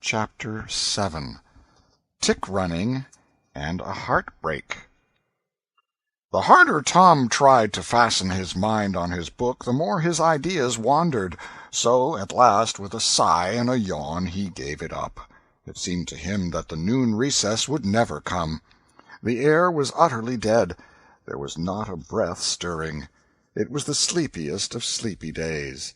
Chapter 7 Tick-Running and a Heartbreak. The harder Tom tried to fasten his mind on his book, the more his ideas wandered. So, at last, with a sigh and a yawn, he gave it up. It seemed to him that the noon recess would never come. The air was utterly dead. There was not a breath stirring. It was the sleepiest of sleepy days.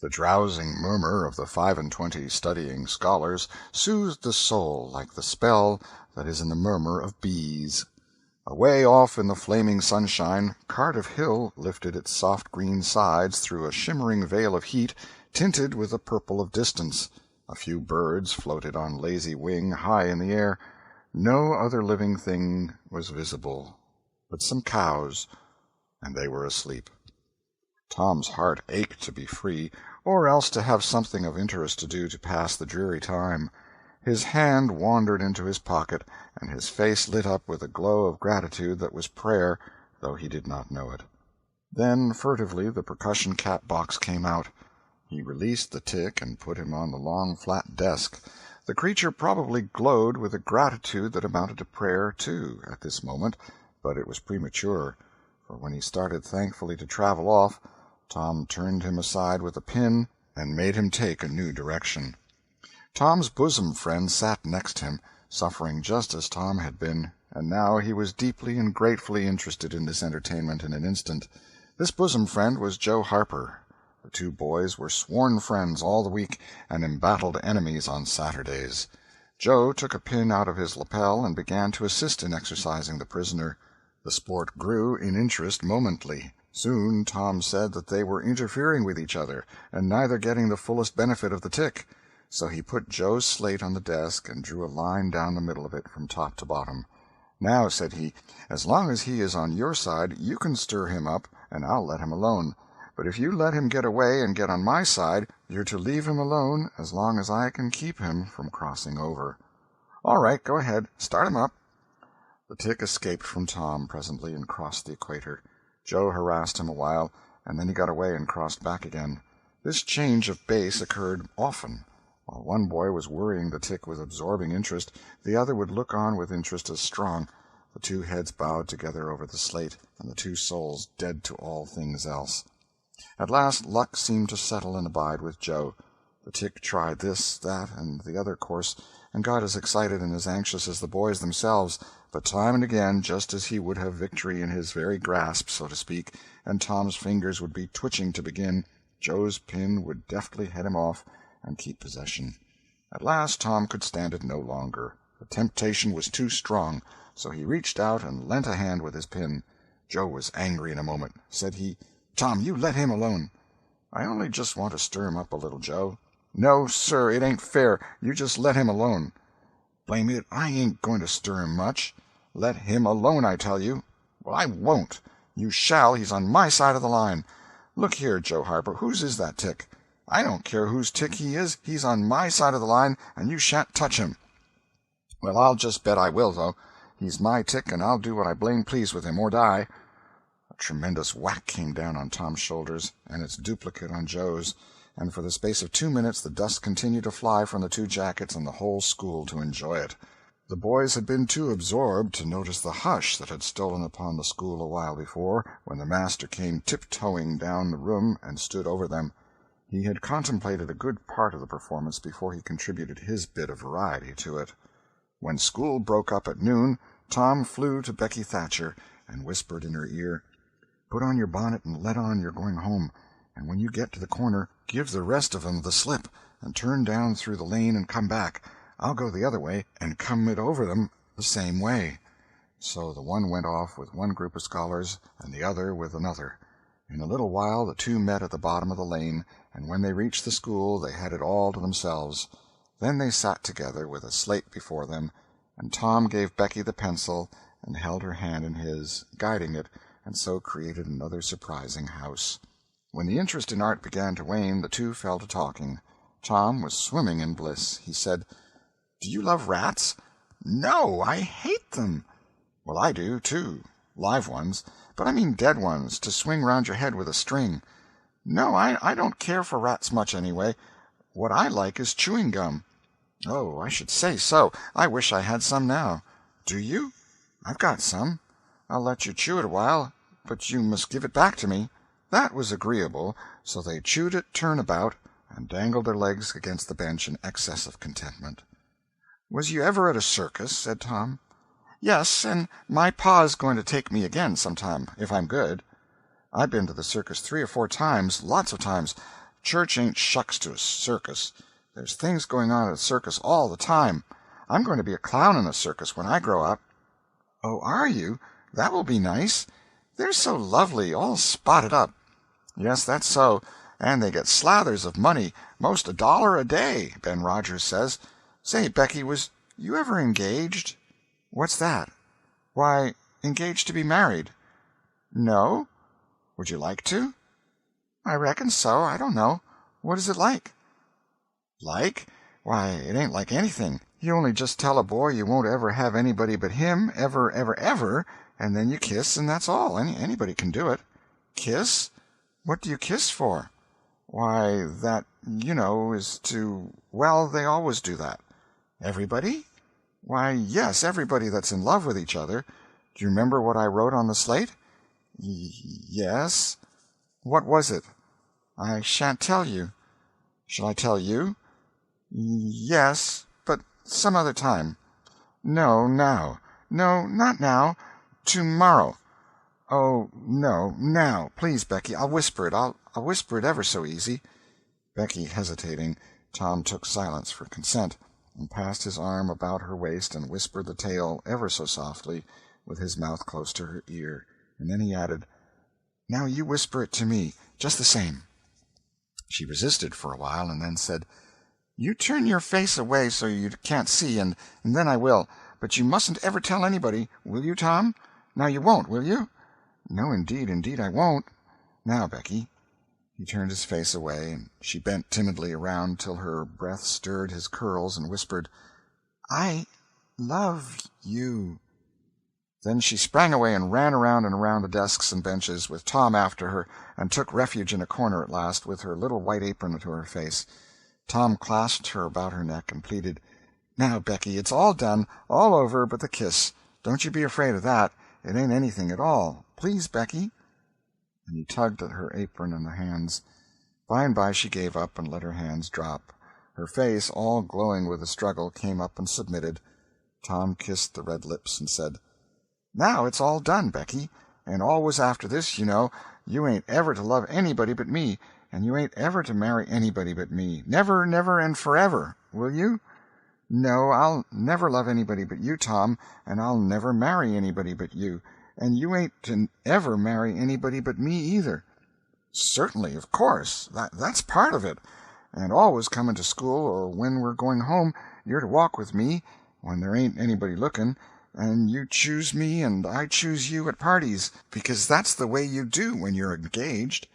The drowsing murmur of the 25 studying scholars soothed the soul like the spell that is in the murmur of bees. Away off in the flaming sunshine, Cardiff Hill lifted its soft green sides through a shimmering veil of heat tinted with the purple of distance. A few birds floated on lazy wing high in the air. No other living thing was visible but some cows, and they were asleep. Tom's heart ached to be free, or else to have something of interest to do to pass the dreary time. His hand wandered into his pocket, and his face lit up with a glow of gratitude that was prayer, though he did not know it. Then, furtively, the percussion cap box came out. He released the tick and put him on the long flat desk. The creature probably glowed with a gratitude that amounted to prayer, too, at this moment, but it was premature, for when he started thankfully to travel off, Tom turned him aside with a pin and made him take a new direction. Tom's bosom friend sat next him, suffering just as Tom had been, and now he was deeply and gratefully interested in this entertainment in an instant. This bosom friend was Joe Harper. The two boys were sworn friends all the week and embattled enemies on Saturdays. Joe took a pin out of his lapel and began to assist in exercising the prisoner. The sport grew in interest momently. Soon Tom said that they were interfering with each other, and neither getting the fullest benefit of the tick. So he put Joe's slate on the desk and drew a line down the middle of it from top to bottom. "Now," said he, "as long as he is on your side, you can stir him up, and I'll let him alone. But if you let him get away and get on my side, you're to leave him alone as long as I can keep him from crossing over." "All right, go ahead. Start him up." The tick escaped from Tom presently and crossed the equator. Joe harassed him a while, and then he got away and crossed back again. This change of base occurred often. While one boy was worrying the tick with absorbing interest, the other would look on with interest as strong. The two heads bowed together over the slate, and the two souls dead to all things else. At last luck seemed to settle and abide with Joe. The tick tried this, that, and the other course, and got as excited and as anxious as the boys themselves, but time and again, just as he would have victory in his very grasp, so to speak, and Tom's fingers would be twitching to begin, Joe's pin would deftly head him off and keep possession. At last Tom could stand it no longer. The temptation was too strong, so he reached out and lent a hand with his pin. Joe was angry in a moment. Said he, "Tom, you let him alone." "I only just want to stir him up a little, Joe." "No, sir, it ain't fair. You just let him alone." "Blame it, I ain't going to stir him much." "Let him alone, I tell you." "Well, I won't." "You shall. He's on my side of the line." "Look here, Joe Harper, whose is that tick?" "I don't care whose tick he is. He's on my side of the line, and you shan't touch him." "Well, I'll just bet I will, though. He's my tick, and I'll do what I blame please with him, or die." A tremendous whack came down on Tom's shoulders, and its duplicate on Joe's, and for the space of 2 minutes the dust continued to fly from the two jackets and the whole school to enjoy it. The boys had been too absorbed to notice the hush that had stolen upon the school a while before, when the master came tiptoeing down the room and stood over them. He had contemplated a good part of the performance before he contributed his bit of variety to it. When school broke up at noon, Tom flew to Becky Thatcher and whispered in her ear, "Put on your bonnet and let on you're going home, and when you get to the corner, give the rest of 'em the slip, and turn down through the lane and come back. I'll go the other way, and come it over them the same way." So the one went off with one group of scholars, and the other with another. In a little while the two met at the bottom of the lane, and when they reached the school they had it all to themselves. Then they sat together with a slate before them, and Tom gave Becky the pencil and held her hand in his, guiding it, and so created another surprising house. When the interest in art began to wane, the two fell to talking. Tom was swimming in bliss. He said, "Do you love rats?" "No, I hate them." "Well, I do, too. Live ones. But I mean dead ones, to swing round your head with a string." "No, I don't care for rats much, anyway. What I like is chewing gum." "Oh, I should say so. I wish I had some now." "Do you?" "I've got some. I'll let you chew it a while, but you must give it back to me." That was agreeable, so they chewed it turn about, and dangled their legs against the bench in excess of contentment. "Was you ever at a circus?" said Tom. "Yes, and my pa's going to take me again sometime, if I'm good." "I've been to the circus 3 or 4 times, lots of times. Church ain't shucks to a circus. There's things going on at a circus all the time. I'm going to be a clown in a circus when I grow up." "Oh, are you? That will be nice. They're so lovely, all spotted up." "Yes, that's so, and they get slathers of money, most $1 a day, Ben Rogers says. Say, Becky, was you ever engaged?" "What's that?" "Why, engaged to be married." "No? Would you like to?" "I reckon so. I don't know. What is it like?" "Like? Why, it ain't like anything. You only just tell a boy you won't ever have anybody but him, ever, ever, ever, and then you kiss, and that's all. Anybody can do it." "Kiss? What do you kiss for?" "Why, that, is to— well, they always do that." "Everybody?" "Why, yes, everybody that's in love with each other. Do you remember what I wrote on the slate?" Yes." "What was it?" "I shan't tell you." "Shall I tell you?" Yes, but some other time." "No, now." "No, not now. Tomorrow." "Oh, no, now. Please, Becky, I'll whisper it. I'll whisper it ever so easy." Becky hesitating, Tom took silence for consent, and passed his arm about her waist and whispered the tale ever so softly, with his mouth close to her ear, and then he added, "Now you whisper it to me, just the same." She resisted for a while, and then said, "You turn your face away so you can't see, and then I will. But you mustn't ever tell anybody, will you, Tom? Now you won't, will you?" "No, indeed I won't. Now, Becky." He turned his face away, and she bent timidly around till her breath stirred his curls, and whispered, "I love you." Then she sprang away and ran around and around the desks and benches, with Tom after her, and took refuge in a corner at last, with her little white apron to her face. Tom clasped her about her neck and pleaded, "Now, Becky, it's all done, all over but the kiss. Don't you be afraid of that. It ain't anything at all. Please, Becky." And he tugged at her apron and the hands. By and by she gave up and let her hands drop. Her face, all glowing with the struggle, came up and submitted. Tom kissed the red lips and said, "Now it's all done, Becky, and always after this, you ain't ever to love anybody but me, and you ain't ever to marry anybody but me. Never, never, and forever. Will you?" "No, I'll never love anybody but you, Tom, and I'll never marry anybody but you, and you ain't to ever marry anybody but me either." "Certainly, of course. That's part of it. And always coming to school, or when we're going home, you're to walk with me, when there ain't anybody looking, and you choose me and I choose you at parties, because that's the way you do when you're engaged."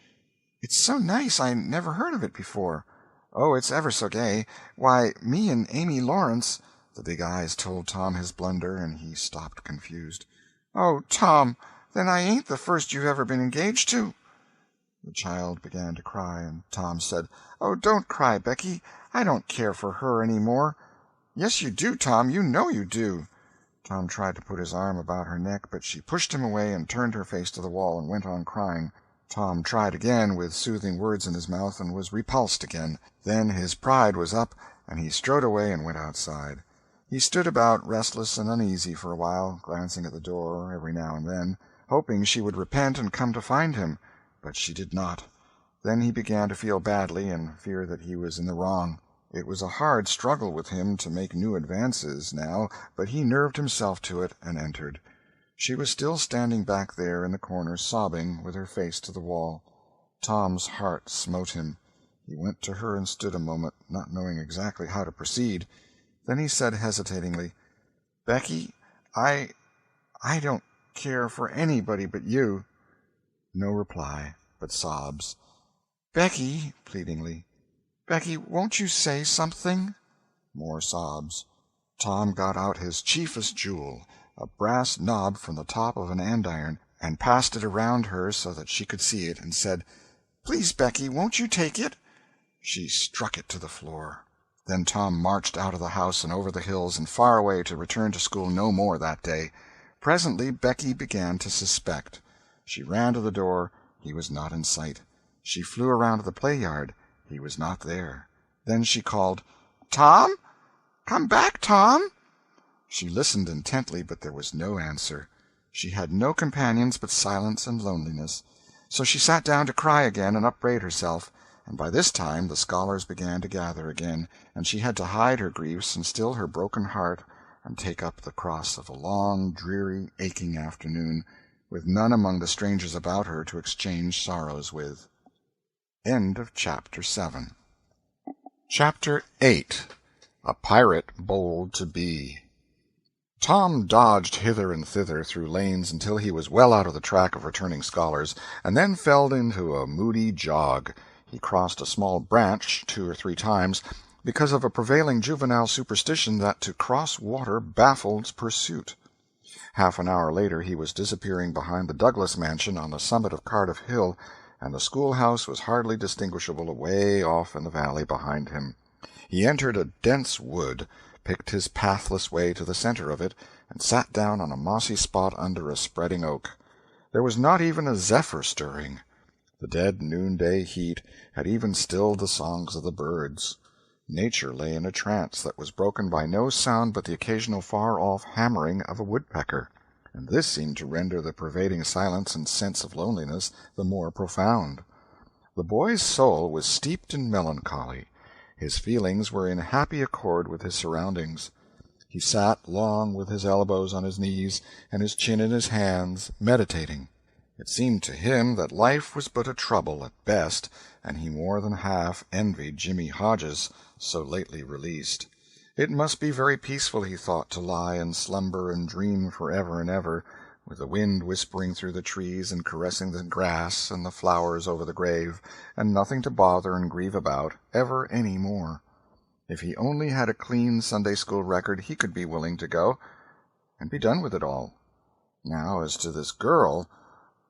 "It's so nice. I never heard of it before." "Oh, it's ever so gay. Why, me and Amy Lawrence—" The big eyes told Tom his blunder, and he stopped confused. "Oh, Tom, then I ain't the first you've ever been engaged to." The child began to cry, and Tom said, "Oh, don't cry, Becky. I don't care for her any more." "Yes, you do, Tom. You know you do." Tom tried to put his arm about her neck, but she pushed him away and turned her face to the wall and went on crying. Tom tried again, with soothing words in his mouth, and was repulsed again. Then his pride was up, and he strode away and went outside. He stood about, restless and uneasy, for a while, glancing at the door every now and then, hoping she would repent and come to find him, but she did not. Then he began to feel badly, and fear that he was in the wrong. It was a hard struggle with him to make new advances, now, but he nerved himself to it, and entered. She was still standing back there in the corner, sobbing, with her face to the wall. Tom's heart smote him. He went to her and stood a moment, not knowing exactly how to proceed. Then he said hesitatingly, "Becky, I don't care for anybody but you." No reply, but sobs. "Becky," pleadingly, "Becky, won't you say something?" More sobs. Tom got out his chiefest jewel, a brass knob from the top of an andiron, and passed it around her so that she could see it, and said, "Please, Becky, won't you take it?" She struck it to the floor. Then Tom marched out of the house and over the hills and far away to return to school no more that day. Presently Becky began to suspect. She ran to the door. He was not in sight. She flew around to the play-yard. He was not there. Then she called, "Tom? Come back, Tom!" She listened intently, but there was no answer. She had no companions but silence and loneliness. So she sat down to cry again and upbraid herself, and by this time the scholars began to gather again, and she had to hide her griefs and still her broken heart and take up the cross of a long, dreary, aching afternoon, with none among the strangers about her to exchange sorrows with. End of Chapter 7. Chapter 8. A Pirate Bold to Be. Tom dodged hither and thither through lanes until he was well out of the track of returning scholars, and then fell into a moody jog. He crossed a small branch 2 or 3 times, because of a prevailing juvenile superstition that to cross water baffled pursuit. Half an hour later he was disappearing behind the Douglas mansion on the summit of Cardiff Hill, and the schoolhouse was hardly distinguishable away off in the valley behind him. He entered a dense wood, picked his pathless way to the center of it, and sat down on a mossy spot under a spreading oak. There was not even a zephyr stirring. The dead noonday heat had even stilled the songs of the birds. Nature lay in a trance that was broken by no sound but the occasional far-off hammering of a woodpecker, and this seemed to render the pervading silence and sense of loneliness the more profound. The boy's soul was steeped in melancholy. His feelings were in happy accord with his surroundings. He sat long with his elbows on his knees and his chin in his hands, meditating. It seemed to him that life was but a trouble at best, and he more than half envied Jimmy Hodges, so lately released. It must be very peaceful, he thought, to lie and slumber and dream forever and ever, with the wind whispering through the trees and caressing the grass and the flowers over the grave, and nothing to bother and grieve about, ever any more. If he only had a clean Sunday-school record, he could be willing to go, and be done with it all. Now, as to this girl,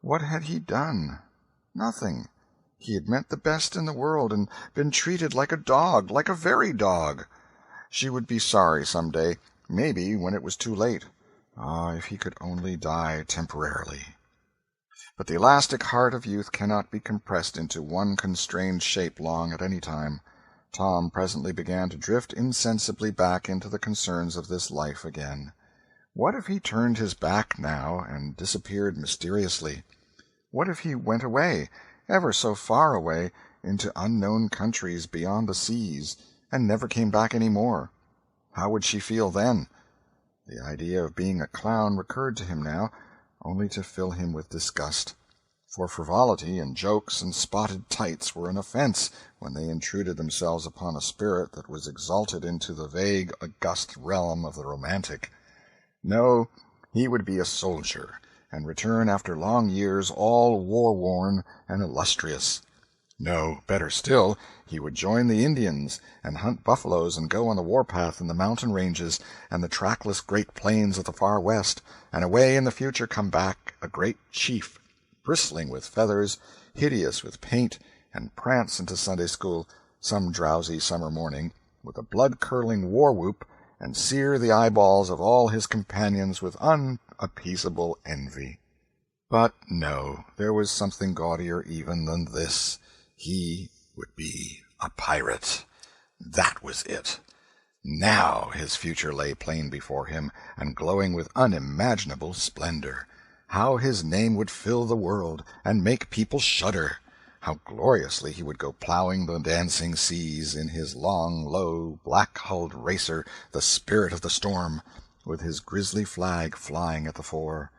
what had he done? Nothing. He had meant the best in the world, and been treated like a dog, like a very dog. She would be sorry some day, maybe when it was too late. Ah, if he could only die temporarily. But the elastic heart of youth cannot be compressed into one constrained shape long at any time. Tom presently began to drift insensibly back into the concerns of this life again. What if he turned his back now and disappeared mysteriously? What if he went away, ever so far away, into unknown countries beyond the seas, and never came back any more? How would she feel then? The idea of being a clown recurred to him now, only to fill him with disgust. For frivolity and jokes and spotted tights were an offense when they intruded themselves upon a spirit that was exalted into the vague, august realm of the romantic. No, he would be a soldier, and return after long years all war-worn and illustrious. No, better still, he would join the Indians, and hunt buffaloes and go on the war-path in the mountain ranges and the trackless great plains of the far west, and away in the future come back a great chief, bristling with feathers, hideous with paint, and prance into Sunday-school some drowsy summer morning, with a blood-curdling war-whoop, and sear the eyeballs of all his companions with unappeasable envy. But no, there was something gaudier even than this. He would be a pirate. That was it. Now his future lay plain before him, and glowing with unimaginable splendor. How his name would fill the world, and make people shudder! How gloriously he would go plowing the dancing seas in his long, low, black-hulled racer, the Spirit of the Storm, with his grisly flag flying at the fore.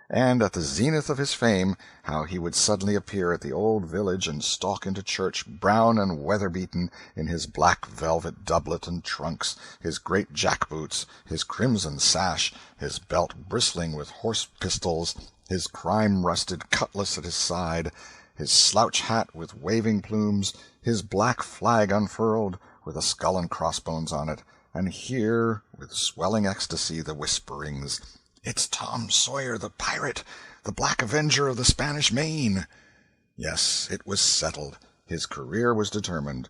And at the zenith of his fame, how he would suddenly appear at the old village and stalk into church, brown and weather-beaten, in his black velvet doublet and trunks, his great jack-boots, his crimson sash, his belt bristling with horse-pistols, his crime-rusted cutlass at his side, his slouch hat with waving plumes, his black flag unfurled, with a skull and crossbones on it, and hear, with swelling ecstasy, the whisperings, "It's Tom Sawyer the pirate, the Black Avenger of the Spanish Main." Yes, it was settled. His career was determined.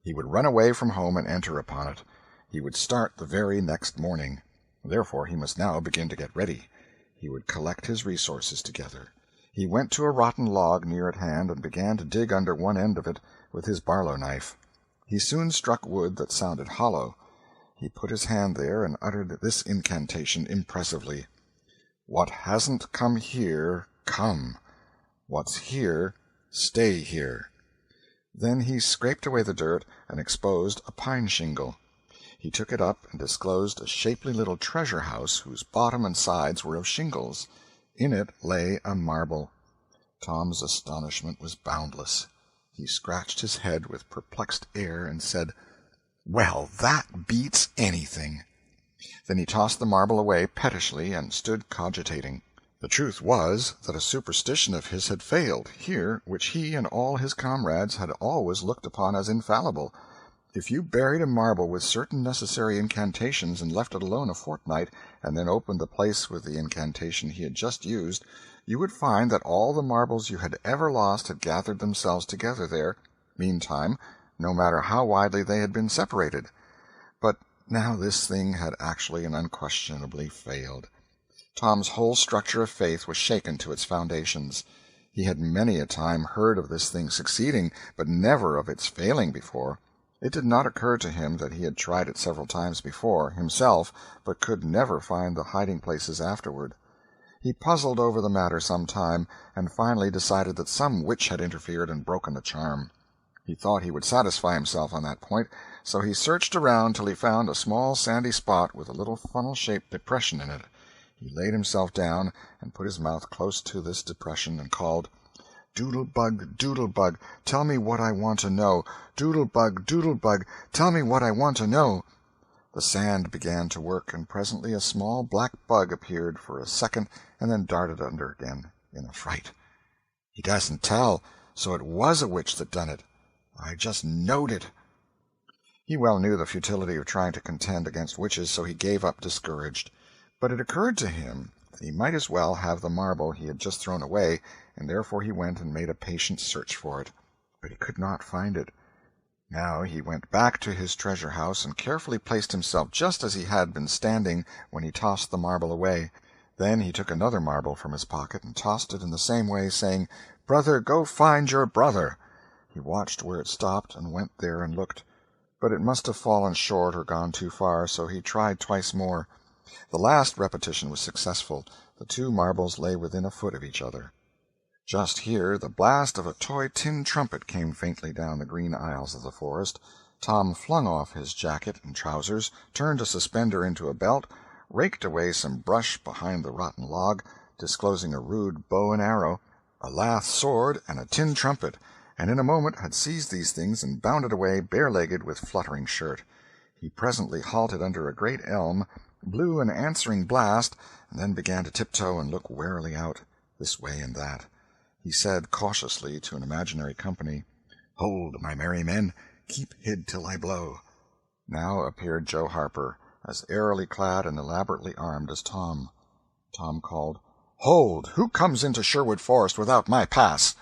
He would run away from home and enter upon it. He would start the very next morning. Therefore he must now begin to get ready. He would collect his resources together. He went to a rotten log near at hand and began to dig under one end of it with his barlow knife. He soon struck wood that sounded hollow. He put his hand there and uttered this incantation impressively: "What hasn't come here, come. What's here, stay here." Then he scraped away the dirt and exposed a pine shingle. He took it up and disclosed a shapely little treasure house whose bottom and sides were of shingles. In it lay a marble. Tom's astonishment was boundless. He scratched his head with perplexed air and said, "Well, that beats anything." Then he tossed the marble away pettishly and stood cogitating. The truth was that a superstition of his had failed here which he and all his comrades had always looked upon as infallible. If you buried a marble with certain necessary incantations and left it alone a fortnight, and then opened the place with the incantation he had just used, you would find that all the marbles you had ever lost had gathered themselves together there, meantime, no matter how widely they had been separated. But now this thing had actually and unquestionably failed. Tom's whole structure of faith was shaken to its foundations. He had many a time heard of this thing succeeding, but never of its failing before. It did not occur to him that he had tried it several times before, himself, but could never find the hiding-places afterward. He puzzled over the matter some time, and finally decided that some witch had interfered and broken the charm. He thought he would satisfy himself on that point, so he searched around till he found a small sandy spot with a little funnel-shaped depression in it. He laid himself down and put his mouth close to this depression and called, "Doodlebug, Doodlebug, tell me what I want to know. Doodlebug, Doodlebug, tell me what I want to know." The sand began to work, and presently a small black bug appeared for a second and then darted under again in a fright. "He doesn't tell, so it was a witch that done it. I just knowed it." He well knew the futility of trying to contend against witches, so he gave up discouraged. But it occurred to him that he might as well have the marble he had just thrown away, and therefore he went and made a patient search for it. But he could not find it. Now he went back to his treasure-house and carefully placed himself just as he had been standing when he tossed the marble away. Then he took another marble from his pocket and tossed it in the same way, saying, "Brother, go find your brother." He watched where it stopped and went there and looked. But it must have fallen short or gone too far, so he tried twice more. The last repetition was successful. The two marbles lay within a foot of each other. Just here the blast of a toy tin trumpet came faintly down the green aisles of the forest. Tom flung off his jacket and trousers, turned a suspender into a belt, raked away some brush behind the rotten log, disclosing a rude bow and arrow, a lath sword, and a tin trumpet, and in a moment had seized these things and bounded away bare-legged with fluttering shirt. He presently halted under a great elm, blew an answering blast, and then began to tiptoe and look warily out, this way and that. He said cautiously to an imaginary company, "Hold, my merry men, keep hid till I blow." Now appeared Joe Harper, as airily clad and elaborately armed as Tom. Tom called, "Hold! Who comes into Sherwood Forest without my pass?"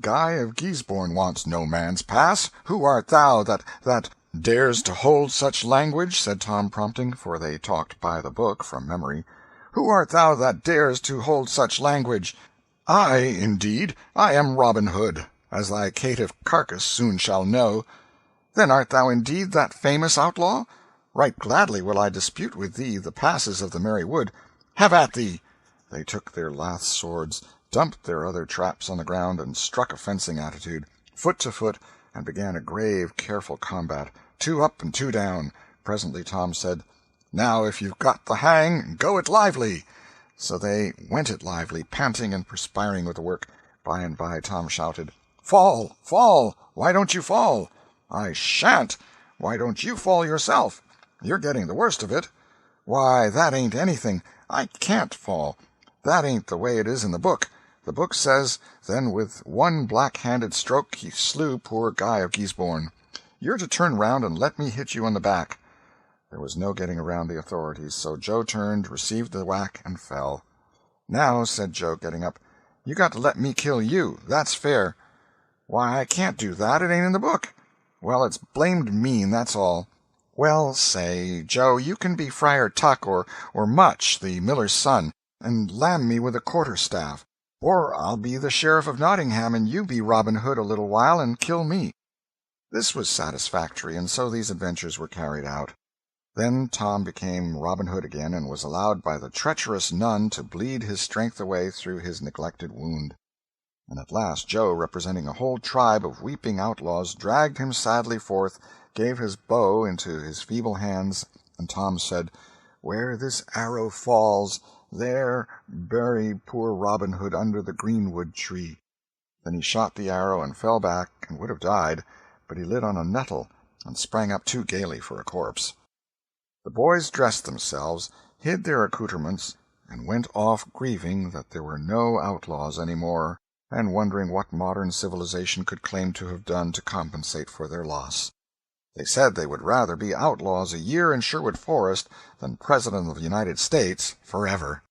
"Guy of Geesbourne wants no man's pass. Who art thou that dares to hold such language?" said Tom, prompting, for they talked by the book from memory. "Who art thou that dares to hold such language?" "I, indeed. I am Robin Hood, as thy caitiff carcass soon shall know." "Then art thou indeed that famous outlaw? Right gladly will I dispute with thee the passes of the merry wood. Have at thee!" They took their lath swords, dumped their other traps on the ground, and struck a fencing attitude, foot to foot, and began a grave, careful combat, 2 up and 2 down. Presently Tom said, "Now if you've got the hang, go it lively." So they went it lively, panting and perspiring with the work. By and by Tom shouted, "Fall! Fall! Why don't you fall?" "I shan't." "Why don't you fall yourself?" "You're getting the worst of it." "Why, that ain't anything. I can't fall. That ain't the way it is in the book. The book says, then with one black-handed stroke he slew poor Guy of Geesbourne. You're to turn round and let me hit you on the back." There was no getting around the authorities, so Joe turned, received the whack, and fell. "Now," said Joe, getting up, "you got to let me kill you. That's fair." "Why, I can't do that. It ain't in the book." Well, it's blamed mean, that's all. Well, say, Joe, you can be Friar Tuck or Much, the miller's son, and lam me with a quarter-staff. Or I'll be the Sheriff of Nottingham, and you be Robin Hood a little while and kill me." This was satisfactory, and so these adventures were carried out. Then Tom became Robin Hood again, and was allowed by the treacherous nun to bleed his strength away through his neglected wound. And at last Joe, representing a whole tribe of weeping outlaws, dragged him sadly forth, gave his bow into his feeble hands, and Tom said, "Where this arrow falls, there bury poor Robin Hood under the greenwood tree." Then he shot the arrow and fell back and would have died, but he lit on a nettle and sprang up too gaily for a corpse. The boys dressed themselves, hid their accoutrements, and went off grieving that there were no outlaws any more, and wondering what modern civilization could claim to have done to compensate for their loss. They said they would rather be outlaws a year in Sherwood Forest than President of the United States forever.